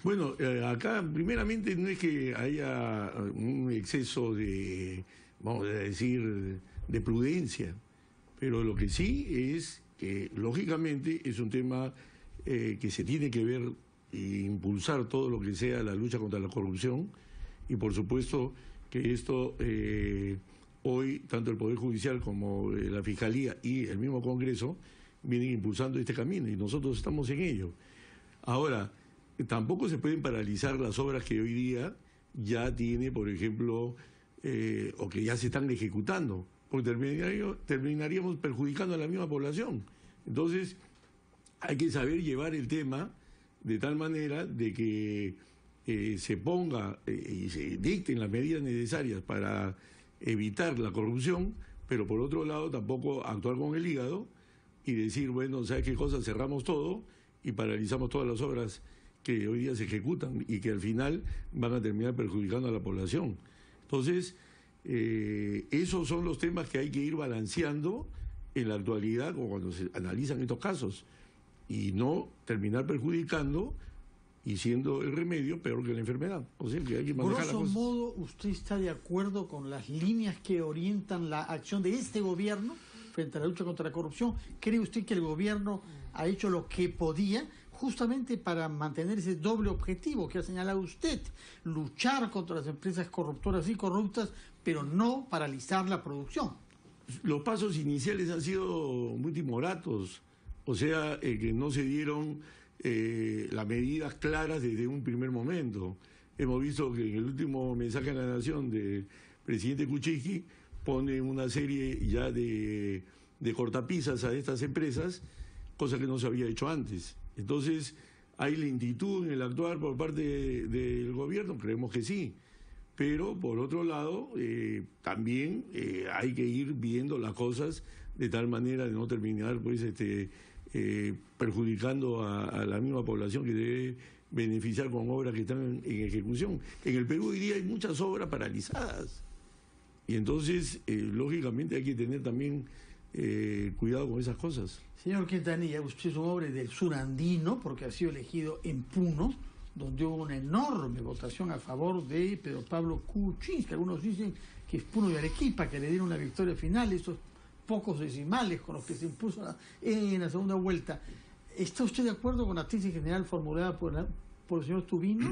Bueno, acá primeramente no es que haya un exceso de, vamos a decir, de prudencia, pero lo que sí es que lógicamente es un tema que se tiene que ver e impulsar todo lo que sea la lucha contra la corrupción, y por supuesto que esto hoy tanto el Poder Judicial como la Fiscalía y el mismo Congreso vienen impulsando este camino y nosotros estamos en ello. Ahora, tampoco se pueden paralizar las obras que hoy día ya tiene, por ejemplo, o que ya se están ejecutando, porque terminaríamos perjudicando a la misma población. Entonces, hay que saber llevar el tema de tal manera de que se ponga y se dicten las medidas necesarias para evitar la corrupción, pero por otro lado tampoco actuar con el hígado y decir, bueno, ¿sabes qué cosa? Cerramos todo y paralizamos todas las obras que hoy día se ejecutan y que al final van a terminar perjudicando a la población. Entonces, esos son los temas que hay que ir balanceando en la actualidad cuando se analizan estos casos y no terminar perjudicando y siendo el remedio peor que la enfermedad. O sea, que hay que manejar las cosas. Grosso modo, ¿usted está de acuerdo con las líneas que orientan la acción de este gobierno frente a la lucha contra la corrupción? ¿Cree usted que el gobierno ha hecho lo que podía justamente para mantener ese doble objetivo que ha señalado usted? Luchar contra las empresas corruptoras y corruptas, pero no paralizar la producción. Los pasos iniciales han sido muy timoratos, o sea, que no se dieron las medidas claras desde un primer momento. Hemos visto que en el último mensaje a la Nación del presidente Kuczynski pone una serie ya de cortapisas a estas empresas, cosa que no se había hecho antes. Entonces, ¿hay lentitud en el actuar por parte del gobierno? Creemos que sí. Pero, por otro lado, también hay que ir viendo las cosas de tal manera de no terminar pues perjudicando a la misma población que debe beneficiar con obras que están en ejecución. En el Perú hoy día hay muchas obras paralizadas. Y entonces, lógicamente, hay que tener también cuidado con esas cosas. Señor Quintanilla, usted es un hombre del sur andino porque ha sido elegido en Puno, donde hubo una enorme votación a favor de Pedro Pablo Kuczynski. Algunos dicen que es Puno y Arequipa, que le dieron la victoria final, estos pocos decimales con los que se impuso en la segunda vuelta. ¿Está usted de acuerdo con la tesis general formulada por el señor Tubino,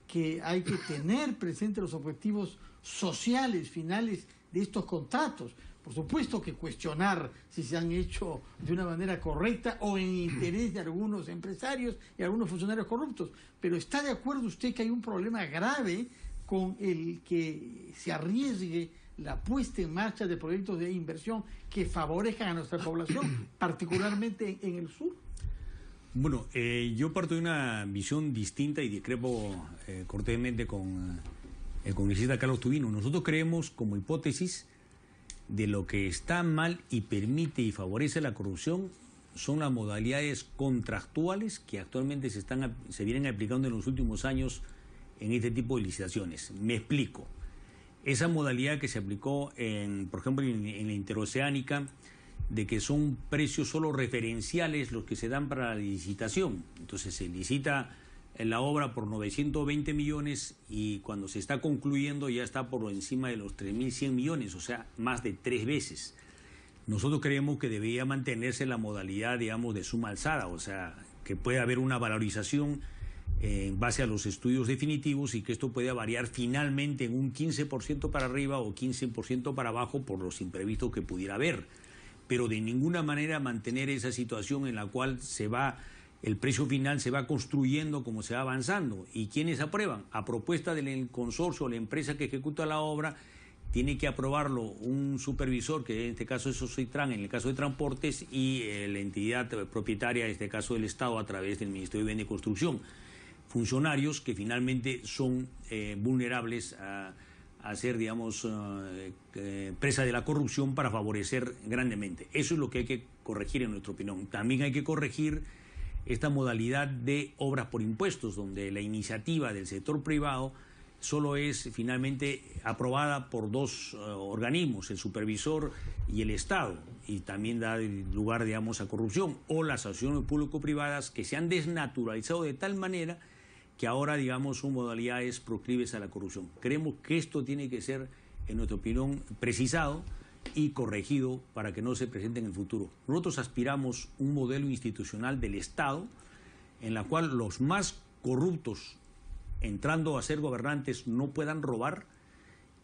que hay que tener presente los objetivos sociales finales de estos contratos? Por supuesto que cuestionar si se han hecho de una manera correcta o en interés de algunos empresarios y algunos funcionarios corruptos, pero ¿está de acuerdo usted que hay un problema grave con el que se arriesgue la puesta en marcha de proyectos de inversión que favorezcan a nuestra población, particularmente en el sur? Bueno, yo parto de una visión distinta y discrepo cortésmente con el congresista Carlos Tubino. Nosotros creemos como hipótesis de lo que está mal y permite y favorece la corrupción son las modalidades contractuales que actualmente se vienen aplicando en los últimos años en este tipo de licitaciones. Me explico. Esa modalidad que se aplicó, por ejemplo, en la interoceánica, de que son precios solo referenciales los que se dan para la licitación. Entonces se licita la obra por 920 millones y cuando se está concluyendo ya está por encima de los 3.100 millones, o sea, más de 3 veces. Nosotros creemos que debería mantenerse la modalidad, digamos, de suma alzada, o sea, que puede haber una valorización en base a los estudios definitivos y que esto pueda variar finalmente en un 15% para arriba o 15% para abajo por los imprevistos que pudiera haber. Pero de ninguna manera mantener esa situación en la cual el precio final se va construyendo como se va avanzando. ¿Y quiénes aprueban? A propuesta del consorcio o la empresa que ejecuta la obra, tiene que aprobarlo un supervisor, que en este caso es Socitran, en el caso de transportes, y la entidad propietaria, en este caso del Estado, a través del Ministerio de Vivienda y Construcción. Funcionarios que finalmente son vulnerables a ser, digamos, presa de la corrupción para favorecer grandemente. Eso es lo que hay que corregir en nuestra opinión. También hay que corregir esta modalidad de obras por impuestos, donde la iniciativa del sector privado solo es finalmente aprobada por dos organismos, el supervisor y el Estado, y también da lugar, digamos, a corrupción, o las asociaciones público-privadas que se han desnaturalizado de tal manera que ahora, digamos, son modalidades proclives a la corrupción. Creemos que esto tiene que ser, en nuestra opinión, precisado y corregido para que no se presente en el futuro. Nosotros aspiramos un modelo institucional del Estado en la cual los más corruptos, entrando a ser gobernantes, no puedan robar,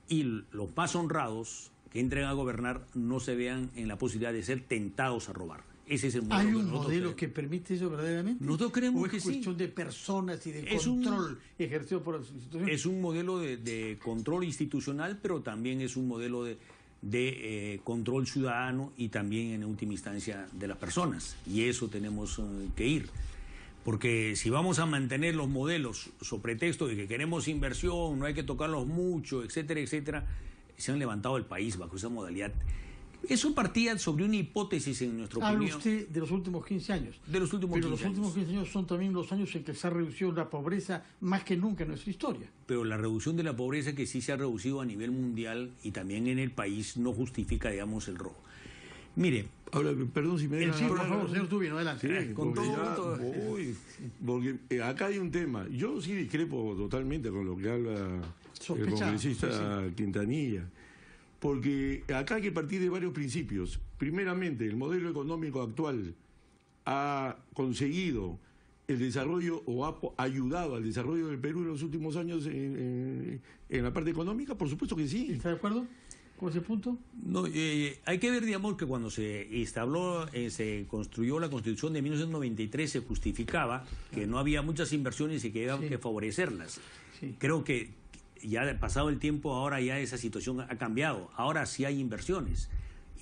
y los más honrados que entren a gobernar no se vean en la posibilidad de ser tentados a robar. Ese es el modelo. ¿Hay un modelo que permite eso verdaderamente? Nosotros creemos ¿O es que sí. cuestión de personas y de control ejercido por las instituciones? Es un modelo de control institucional, pero también es un modelo de control ciudadano y también, en última instancia, de las personas. Y eso tenemos que ir. Porque si vamos a mantener los modelos sobre pretexto de que queremos inversión, no hay que tocarlos mucho, etcétera, etcétera, se han levantado el país bajo esa modalidad. Eso partía sobre una hipótesis, en nuestra opinión. Habla usted de los últimos 15 años. De los últimos 15 años. Pero los últimos 15 años son también los años en que se ha reducido la pobreza más que nunca en nuestra historia. Pero la reducción de la pobreza, que sí se ha reducido a nivel mundial y también en el país, no justifica, digamos, el robo. Mire, ahora, perdón si me dejan Sí, por hablar. favor, señor Tubino, adelante. Sí, con porque todo ya gusto. voy, porque acá hay un tema. Yo sí discrepo totalmente con lo que habla el Sospechado, congresista Quintanilla, porque acá hay que partir de varios principios. Primeramente, el modelo económico actual ha conseguido el desarrollo o ha ayudado al desarrollo del Perú en los últimos años en la parte económica. Por supuesto que sí. ¿Está de acuerdo con ese punto? no, hay que ver, digamos, que cuando se se construyó la Constitución de 1993, se justificaba que no había muchas inversiones y que había que favorecerlas. Sí. Creo que ya pasado el tiempo, ahora ya esa situación ha cambiado. Ahora sí hay inversiones.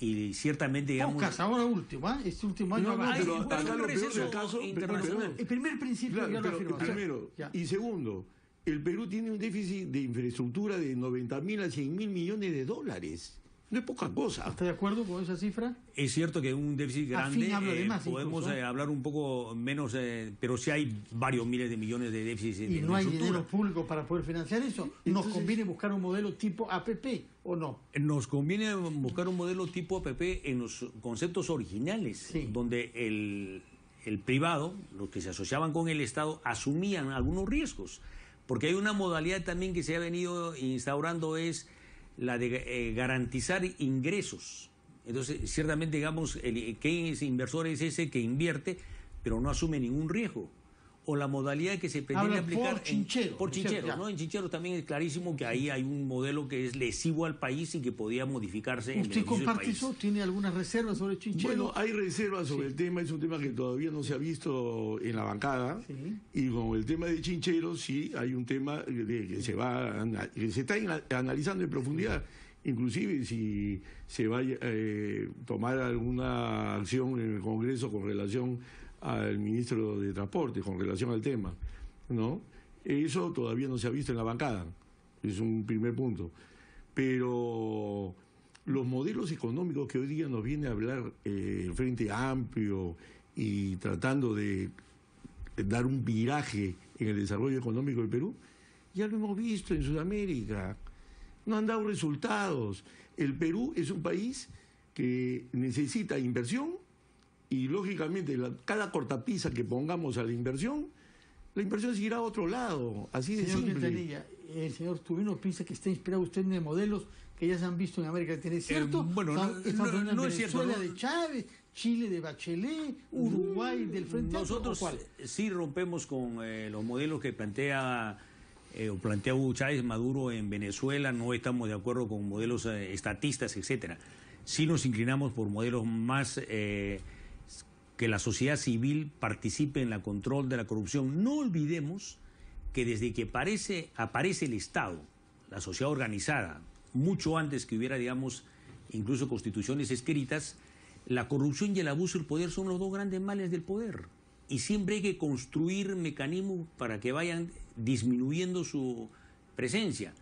Y ciertamente, digamos... Pocas, ahora último, ¿eh? Este último año... No, habrá- pero Bueno, acá un lo peor receso del caso... internacional. El primer principio Claro, ya lo pero afirmó. primero. Ya. Y segundo, el Perú tiene un déficit de infraestructura de 90.000 a 100.000 millones de dólares. No es poca cosa. ¿Está de acuerdo con esa cifra? Es cierto que un déficit grande, habla de más podemos incluso. hablar un poco menos, pero sí hay varios miles de millones de déficits Y de no hay infraestructura. dinero público para poder financiar eso. ¿Nos Entonces- conviene buscar un modelo tipo APP o no? Nos conviene buscar un modelo tipo APP en los conceptos originales, Sí. donde el privado, los que se asociaban con el Estado, asumían algunos riesgos. Porque hay una modalidad también que se ha venido instaurando, es la de garantizar ingresos. Entonces, ciertamente, digamos, ¿qué inversor es ese que invierte pero no asume ningún riesgo? O la modalidad que se pretende Habla aplicar por chinchero, por ¿no es cierto? chincheros, Ya. ¿no? En chincheros también es clarísimo que ahí hay un modelo que es lesivo al país y que podía modificarse en ¿Usted beneficio del comparte país. eso? ¿Tiene algunas reservas sobre Chinchero? Bueno, hay reservas sobre el tema, es un tema que todavía no se ha visto en la bancada. Sí. Y con el tema de Chincheros sí hay un tema que se está analizando en profundidad. Inclusive si se va a tomar alguna acción en el Congreso con relación al ministro de Transporte, con relación al tema, ¿no? Eso todavía no se ha visto en la bancada, es un primer punto. Pero los modelos económicos que hoy día nos viene a hablar el Frente Amplio y tratando de dar un viraje en el desarrollo económico del Perú, ya lo hemos visto en Sudamérica. No han dado resultados. El Perú es un país que necesita inversión y, lógicamente, cada cortapisa que pongamos a la inversión se irá a otro lado. Así de Señor simple. Quintanilla, el señor Tubino piensa que está inspirado usted en modelos que ya se han visto en América Latina. ¿Es cierto? bueno, Estamos hablando de no es cierto, Venezuela no. de Chávez, Chile de Bachelet, Uruguay del Frente Amplio, Nosotros ¿o cuál? sí rompemos con los modelos que plantea Hugo Chávez, Maduro en Venezuela. No estamos de acuerdo con modelos estatistas, etcétera. Sí nos inclinamos por modelos más que la sociedad civil participe en el control de la corrupción. No olvidemos que desde que aparece el Estado, la sociedad organizada, mucho antes que hubiera, digamos, incluso constituciones escritas, la corrupción y el abuso del poder son los dos grandes males del poder. Y siempre hay que construir mecanismos para que vayan disminuyendo su presencia.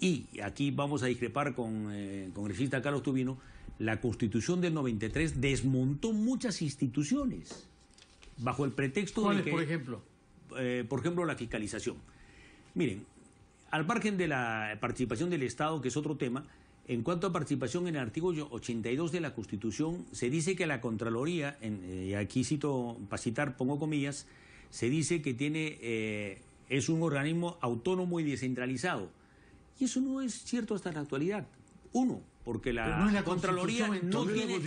Y aquí vamos a discrepar con el congresista Carlos Tubino. La Constitución del 93 desmontó muchas instituciones bajo el pretexto de ¿Cuáles, que, por ejemplo? por ejemplo, la fiscalización. Miren, al margen de la participación del Estado, que es otro tema, en cuanto a participación, en el artículo 82 de la Constitución se dice que la Contraloría, y aquí cito, para citar, pongo comillas, se dice que tiene es un organismo autónomo y descentralizado. Y eso no es cierto hasta la actualidad. Uno, porque la Contraloría no tiene...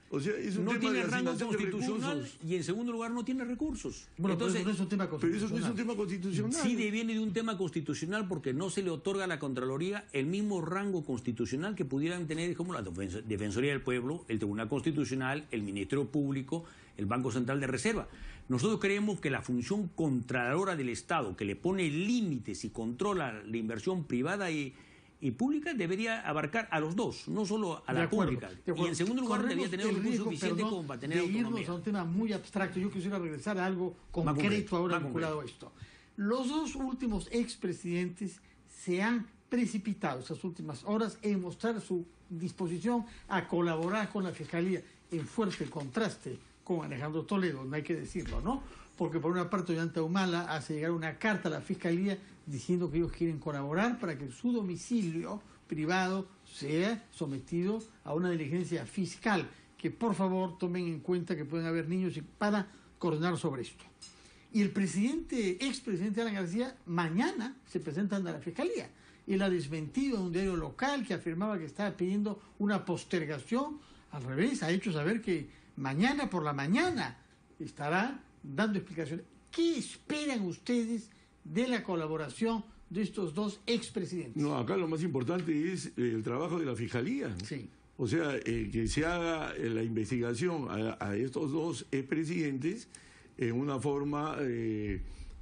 O sea, es un no tema tiene de rango asignación de constitucional recursos. y en segundo lugar no tiene recursos. Bueno, entonces, pero eso no es un tema Pero constitucional. eso no es un tema constitucional. sí deviene de un tema constitucional porque no se le otorga a la Contraloría el mismo rango constitucional que pudieran tener como la Defensoría del Pueblo, el Tribunal Constitucional, el Ministerio Público, el Banco Central de Reserva. Nosotros creemos que la función contralora del Estado, que le pone límites y controla la inversión privada y pública, debería abarcar a los dos, no solo a la pública. Y en segundo lugar, debería tener un recurso suficiente como para tener autonomía. Irnos a un tema muy abstracto. Yo quisiera regresar a algo concreto ahora vinculado a esto. Los dos últimos expresidentes se han precipitado estas últimas horas en mostrar su disposición a colaborar con la Fiscalía, en fuerte contraste con Alejandro Toledo, no hay que decirlo, ¿no? Porque por una parte Ollanta Humala hace llegar una carta a la Fiscalía diciendo que ellos quieren colaborar para que su domicilio privado sea sometido a una diligencia fiscal, que por favor tomen en cuenta que pueden haber niños y para coordinar sobre esto. Y el expresidente Alan García mañana se presenta ante la Fiscalía. Él ha desmentido en un diario local que afirmaba que estaba pidiendo una postergación. Al revés, ha hecho saber que mañana por la mañana estará dando explicaciones. ¿Qué esperan ustedes de la colaboración de estos dos expresidentes? No, acá lo más importante es el trabajo de la Fiscalía. Sí. O sea, que se haga la investigación a estos dos expresidentes en una forma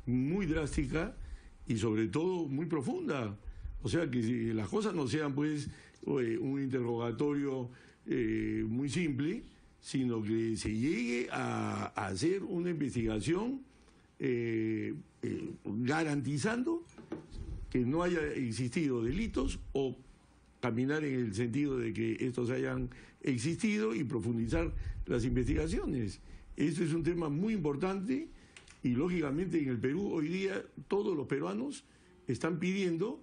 muy drástica y sobre todo muy profunda. O sea, que las cosas no sean pues un interrogatorio muy simple, sino que se llegue a hacer una investigación garantizando que no haya existido delitos o caminar en el sentido de que estos hayan existido y profundizar las investigaciones. Esto es un tema muy importante y lógicamente en el Perú hoy día todos los peruanos están pidiendo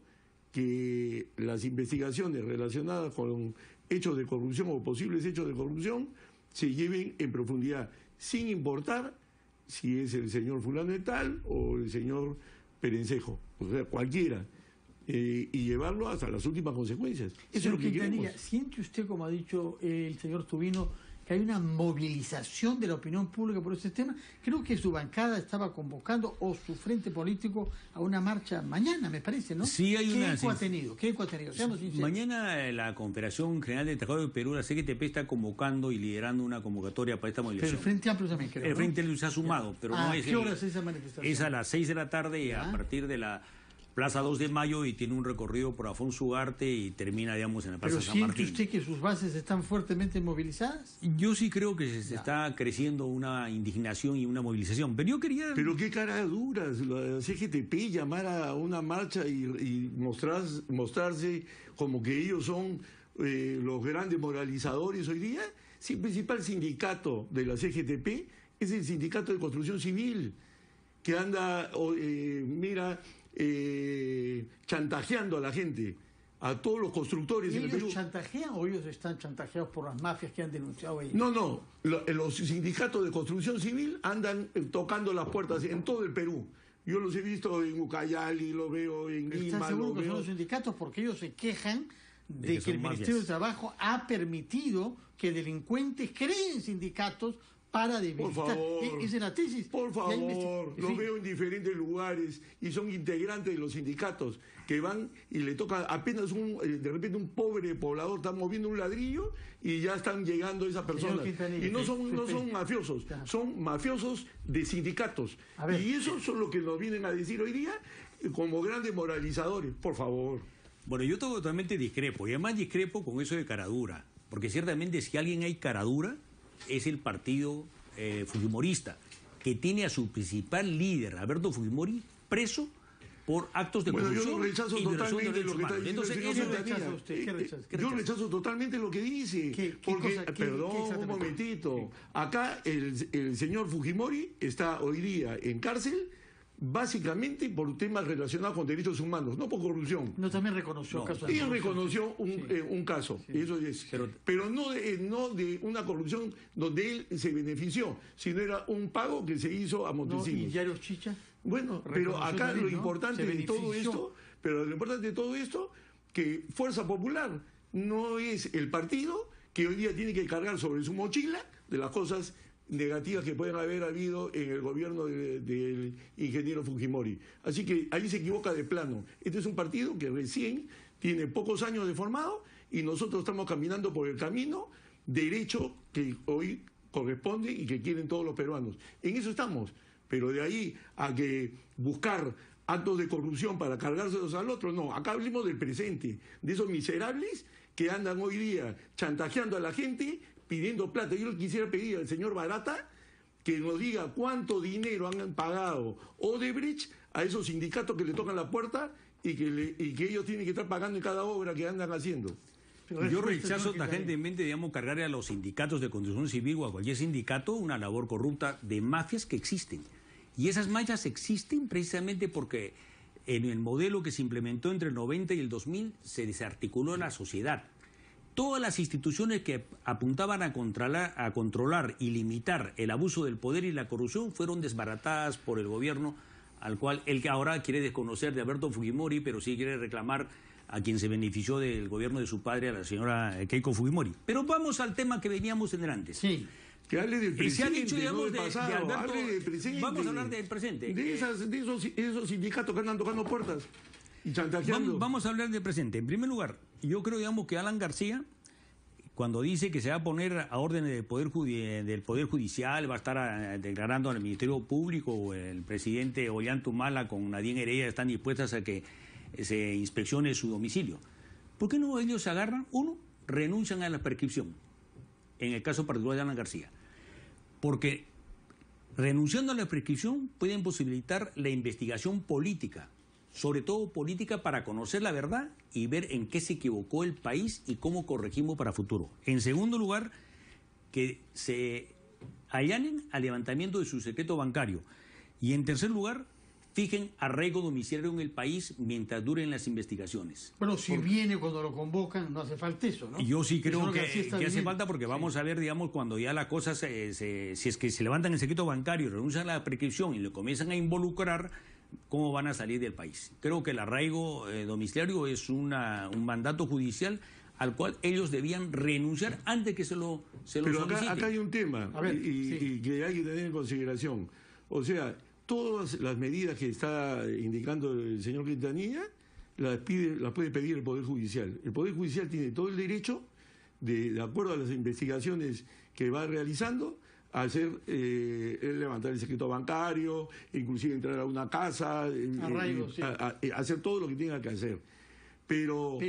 que las investigaciones relacionadas con hechos de corrupción o posibles hechos de corrupción se lleven en profundidad, sin importar si es el señor fulano de tal o el señor Perencejo, o sea, cualquiera, y llevarlo hasta las últimas consecuencias. Eso es lo que queremos. ¿Siente usted, como ha dicho el señor Tubino, que hay una movilización de la opinión pública por este tema? Creo que su bancada estaba convocando, o su frente político, a una marcha mañana, me parece, ¿no? Sí, hay una... ¿Qué eco ha tenido? Seamos sinceros. Mañana la Confederación General de Trabajadores de Perú, la CGTP, está convocando y liderando una convocatoria para esta movilización. Pero el Frente Amplio también, creo, el Frente Amplio se ha sumado, pero no es... ¿A qué hora es esa manifestación? Es a las 6 de la tarde a partir de la Plaza 2 de Mayo y tiene un recorrido por Afonso Ugarte y termina, digamos, en la Plaza San Martín. ¿Pero siente usted que sus bases están fuertemente movilizadas? Yo sí creo que se está creciendo una indignación y una movilización, pero yo quería... Pero qué cara duras, la CGTP llamar a una marcha y mostrarse como que ellos son los grandes moralizadores hoy día. Si el principal sindicato de la CGTP es el Sindicato de Construcción Civil, que anda, chantajeando a la gente, a todos los constructores. ¿Ellos chantajean o ellos están chantajeados por las mafias que han denunciado ellos? No, los sindicatos de construcción civil andan tocando las puertas en todo el Perú. Yo los he visto en Ucayali, lo veo en Lima. ¿Estás seguro que son los sindicatos? Porque ellos se quejan de que el Ministerio de Trabajo ha permitido que delincuentes creen sindicatos para debilitar. Por favor, esa es la tesis. Por favor, lo veo en diferentes lugares y son integrantes de los sindicatos que van y le toca apenas de repente un pobre poblador está moviendo un ladrillo y ya están llegando esas personas. Y no son mafiosos, son mafiosos de sindicatos. Y eso son lo que nos vienen a decir hoy día como grandes moralizadores. Por favor. Bueno, yo totalmente discrepo, y además discrepo con eso de caradura, porque ciertamente si alguien hay caradura es el partido fujimorista, que tiene a su principal líder, Alberto Fujimori, preso por actos de corrupción. Yo rechazo totalmente lo que está diciendo el señor Santana. Yo rechazo totalmente lo que dice. Perdón, un momentito. Acá el señor Fujimori está hoy día en cárcel básicamente por temas relacionados con derechos humanos, no por corrupción. No, también reconoció casos. Él reconoció un caso, eso es. Pero no de una corrupción donde él se benefició, sino era un pago que se hizo a Montesinos. ¿Y Diario Chicha? Bueno, pero acá lo importante de todo esto, que Fuerza Popular no es el partido que hoy día tiene que cargar sobre su mochila de las cosas negativas que pueden haber habido en el gobierno del ingeniero Fujimori. Así que ahí se equivoca de plano. Este es un partido que recién tiene pocos años de formado y nosotros estamos caminando por el camino derecho que hoy corresponde y que quieren todos los peruanos. En eso estamos, pero de ahí a que buscar actos de corrupción para cargárselos al otro, no, acá hablemos del presente, de esos miserables que andan hoy día chantajeando a la gente, pidiendo plata. Yo le quisiera pedir al señor Barata que nos diga cuánto dinero han pagado Odebrecht a esos sindicatos que le tocan la puerta y que ellos tienen que estar pagando en cada obra que andan haciendo. Yo rechazo tajantemente, digamos, cargarle a los sindicatos de construcción civil o a cualquier sindicato una labor corrupta de mafias que existen. Y esas mafias existen precisamente porque en el modelo que se implementó entre el 90 y el 2000 se desarticuló la sociedad. Todas las instituciones que apuntaban a controlar y limitar el abuso del poder y la corrupción fueron desbaratadas por el gobierno, al cual el que ahora quiere desconocer de Alberto Fujimori, pero sí quiere reclamar a quien se benefició del gobierno de su padre, a la señora Keiko Fujimori. Pero vamos al tema que veníamos en delante. Sí. Que hable del presente, se ha dicho, digamos, no del pasado, de Alberto, hable del presente. Vamos a hablar del presente. De esos sindicatos que andan tocando puertas y chantajeando. Vamos a hablar del presente. En primer lugar, yo creo, digamos, que Alan García, cuando dice que se va a poner a órdenes del Poder Judicial, va a estar declarando al Ministerio Público, o el presidente Ollanta-Humala con Nadine Heredia están dispuestas a que se inspeccione su domicilio. ¿Por qué no ellos se agarran? Uno, renuncian a la prescripción, en el caso particular de Alan García. Porque renunciando a la prescripción pueden posibilitar la investigación política, sobre todo política para conocer la verdad y ver en qué se equivocó el país y cómo corregimos para futuro. En segundo lugar, que se allanen al levantamiento de su secreto bancario. Y en tercer lugar, fijen arraigo domiciliario en el país mientras duren las investigaciones. Bueno, si viene cuando lo convocan, no hace falta eso, ¿no? Yo sí creo que hace falta, porque vamos a ver, digamos, cuando ya la cosa, si es que se levantan el secreto bancario y renuncian a la prescripción y lo comienzan a involucrar, ¿cómo van a salir del país? Creo que el arraigo domiciliario es un mandato judicial al cual ellos debían renunciar antes que se lo Pero soliciten. acá hay un tema y que hay que tener en consideración. O sea, todas las medidas que está indicando el señor Quintanilla las puede pedir el Poder Judicial. El Poder Judicial tiene todo el derecho, de acuerdo a las investigaciones que va realizando, a levantar el secreto bancario, inclusive entrar a una casa, hacer todo lo que tenga que hacer. Pero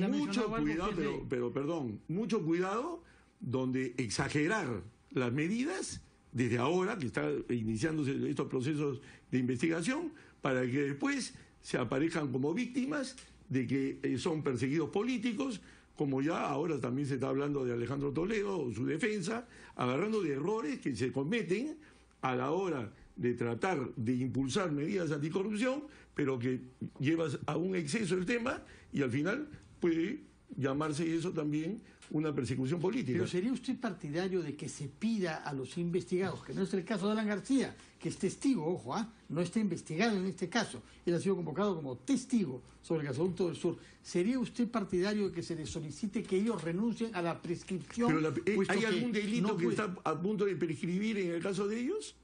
mucho cuidado, mucho cuidado donde exagerar las medidas desde ahora, que están iniciándose estos procesos de investigación, para que después se aparezcan como víctimas de que son perseguidos políticos, como ya ahora también se está hablando de Alejandro Toledo o su defensa, agarrando de errores que se cometen a la hora de tratar de impulsar medidas anticorrupción, pero que llevas a un exceso el tema y al final puede llamarse eso también una persecución política. Pero ¿sería usted partidario de que se pida a los investigados, que no es el caso de Alan García, que es testigo, ojo, no está investigado en este caso, él ha sido convocado como testigo sobre el gasoducto del sur, ¿sería usted partidario de que se les solicite que ellos renuncien a la prescripción? Pero ¿hay algún delito que está a punto de prescribir en el caso de ellos?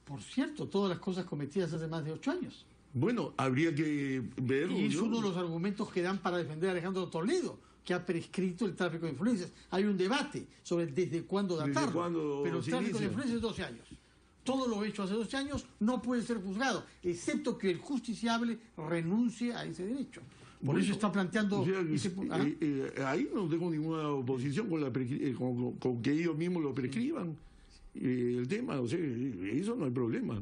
Por cierto, todas las cosas cometidas hace más de 8 años. Bueno, habría que verlo. Y es uno de los argumentos que dan para defender a Alejandro Toledo, que ha prescrito el tráfico de influencias. Hay un debate sobre desde cuándo datarlo, pero el tráfico de influencias es 12 años. Todo lo hecho hace 12 años no puede ser juzgado, excepto que el justiciable renuncie a ese derecho. Por eso está planteando... ahí no tengo ninguna oposición con que ellos mismos lo prescriban el tema, o sea, eso no hay problema.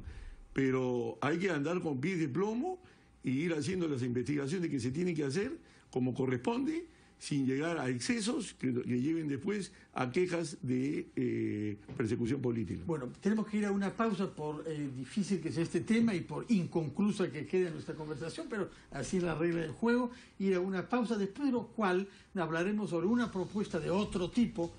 Pero hay que andar con pies de plomo y ir haciendo las investigaciones que se tienen que hacer como corresponde, sin llegar a excesos que lleven después a quejas de persecución política. Bueno, tenemos que ir a una pausa por difícil que sea este tema y por inconclusa que quede nuestra conversación, pero así es la regla del juego, ir a una pausa, después de lo cual hablaremos sobre una propuesta de otro tipo